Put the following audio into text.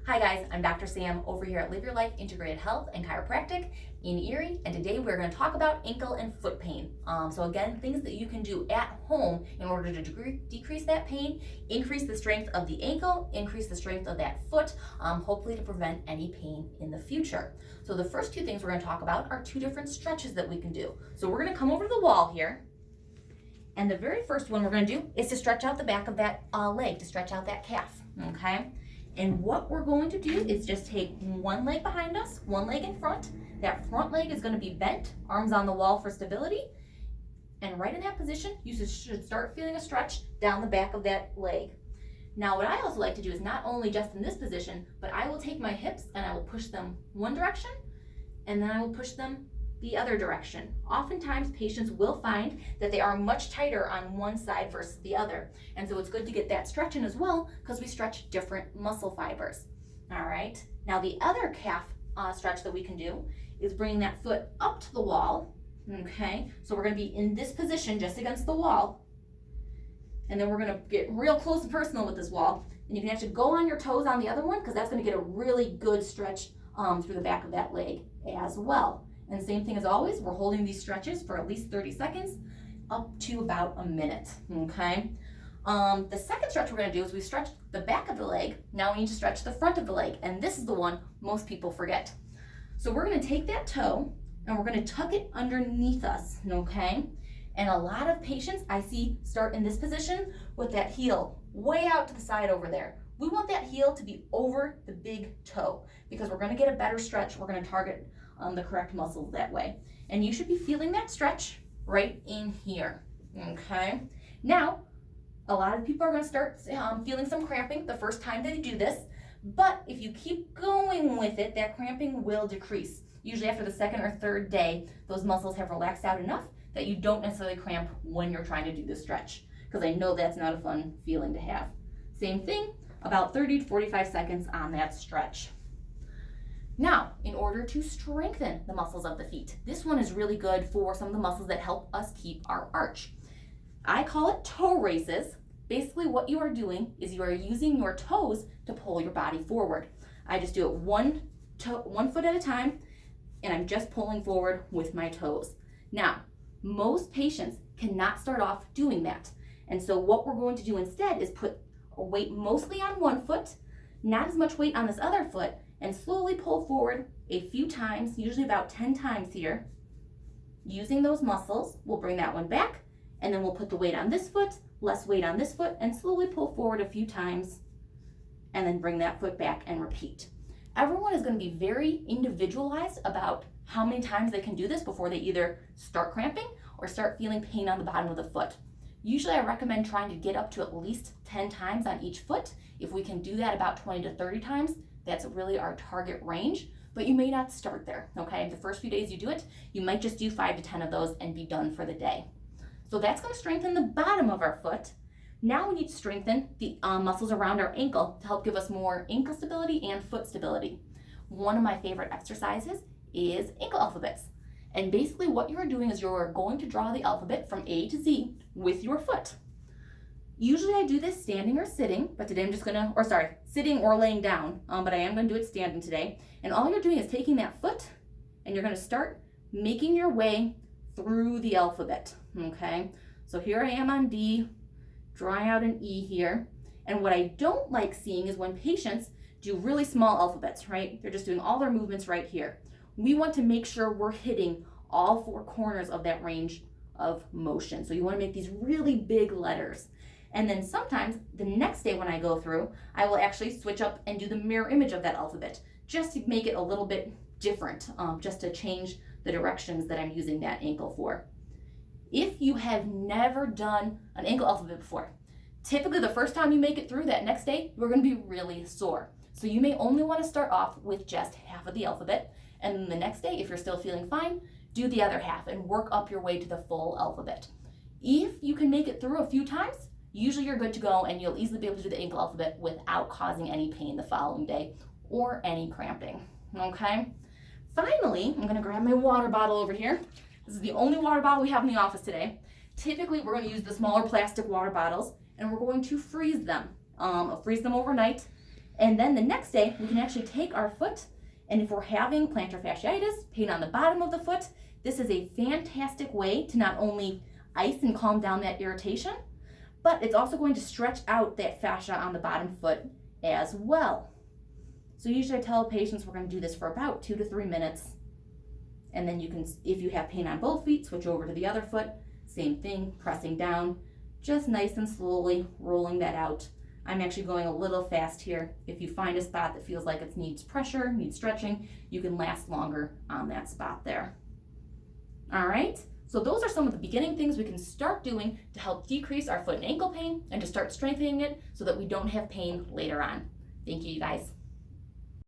Hi guys, I'm Dr. Sam over here at Live Your Life Integrated Health and Chiropractic in Erie, and today we're going to talk about ankle and foot pain. So again, things that you can do at home in order to decrease that pain, increase the strength of the ankle, increase the strength of that foot, hopefully to prevent any pain in the future. So the first two things we're going to talk about are two different stretches that we can do. So we're going to come over to the wall here, and the very first one we're going to do is to stretch out the back of that leg, to stretch out that calf, okay? And what we're going to do is just take one leg behind us, one leg in front. That front leg is going to be bent, arms on the wall for stability. And right in that position, you should start feeling a stretch down the back of that leg. Now, what I also like to do is not only just in this position, but I will take my hips and I will push them one direction, and then I will push them the other direction. Oftentimes patients will find that they are much tighter on one side versus the other. And so it's good to get that stretch in as well, because we stretch different muscle fibers. All right, now the other calf stretch that we can do is bringing that foot up to the wall. Okay, so we're gonna be in this position just against the wall. And then we're gonna get real close and personal with this wall. And you can actually go on your toes on the other one, because that's gonna get a really good stretch through the back of that leg as well. And same thing as always, we're holding these stretches for at least 30 seconds, up to about a minute, okay? The second stretch we're gonna do is we stretch the back of the leg. Now we need to stretch the front of the leg, and this is the one most people forget. So we're gonna take that toe, and we're gonna tuck it underneath us, okay? And a lot of patients I see start in this position with that heel way out to the side over there. We want that heel to be over the big toe, because we're gonna get a better stretch. We're gonna target the correct muscles that way. And you should be feeling that stretch right in here, okay? Now, a lot of people are gonna start feeling some cramping the first time they do this, but if you keep going with it, that cramping will decrease. Usually after the second or third day, those muscles have relaxed out enough that you don't necessarily cramp when you're trying to do the stretch, because I know that's not a fun feeling to have. Same thing, about 30 to 45 seconds on that stretch. Now, in order to strengthen the muscles of the feet, this one is really good for some of the muscles that help us keep our arch. I call it toe races. Basically what you are doing is you are using your toes to pull your body forward. I just do it one foot at a time, and I'm just pulling forward with my toes. Now, most patients cannot start off doing that. And so what we're going to do instead is put a weight mostly on one foot, not as much weight on this other foot, and slowly pull forward a few times, usually about 10 times here. Using those muscles, we'll bring that one back, and then we'll put the weight on this foot, less weight on this foot, and slowly pull forward a few times, and then bring that foot back and repeat. Everyone is going to be very individualized about how many times they can do this before they either start cramping or start feeling pain on the bottom of the foot. Usually I recommend trying to get up to at least 10 times on each foot. If we can do that about 20 to 30 times, that's really our target range, but you may not start there, okay? The first few days you do it, you might just do 5 to 10 of those and be done for the day. So that's gonna strengthen the bottom of our foot. Now we need to strengthen the muscles around our ankle to help give us more ankle stability and foot stability. One of my favorite exercises is ankle alphabets. And basically what you're doing is you're going to draw the alphabet from A to Z with your foot. Usually I do this standing or sitting, but today I'm just sitting or laying down, but I am gonna do it standing today. And all you're doing is taking that foot and you're gonna start making your way through the alphabet, okay? So here I am on D, drawing out an E here. And what I don't like seeing is when patients do really small alphabets, right? They're just doing all their movements right here. We want to make sure we're hitting all 4 corners of that range of motion. So you wanna make these really big letters. And then sometimes the next day when I go through, I will actually switch up and do the mirror image of that alphabet, just to make it a little bit different, just to change the directions that I'm using that ankle for. If you have never done an ankle alphabet before, typically the first time you make it through, that next day, you're gonna be really sore. So you may only wanna start off with just half of the alphabet, and then the next day, if you're still feeling fine, do the other half and work up your way to the full alphabet. If you can make it through a few times, usually you're good to go and you'll easily be able to do the ankle alphabet without causing any pain the following day or any cramping, okay? Finally, I'm gonna grab my water bottle over here. This is the only water bottle we have in the office today. Typically, we're gonna use the smaller plastic water bottles and we're going to freeze them overnight. And then the next day, we can actually take our foot, and if we're having plantar fasciitis, pain on the bottom of the foot, this is a fantastic way to not only ice and calm down that irritation, but it's also going to stretch out that fascia on the bottom foot as well. So usually I tell patients we're going to do this for about 2 to 3 minutes. And then you can, if you have pain on both feet, switch over to the other foot. Same thing, pressing down, just nice and slowly rolling that out. I'm actually going a little fast here. If you find a spot that feels like it needs pressure, needs stretching, you can last longer on that spot there. All right, so those are some of the beginning things we can start doing to help decrease our foot and ankle pain and to start strengthening it so that we don't have pain later on. Thank you, you guys.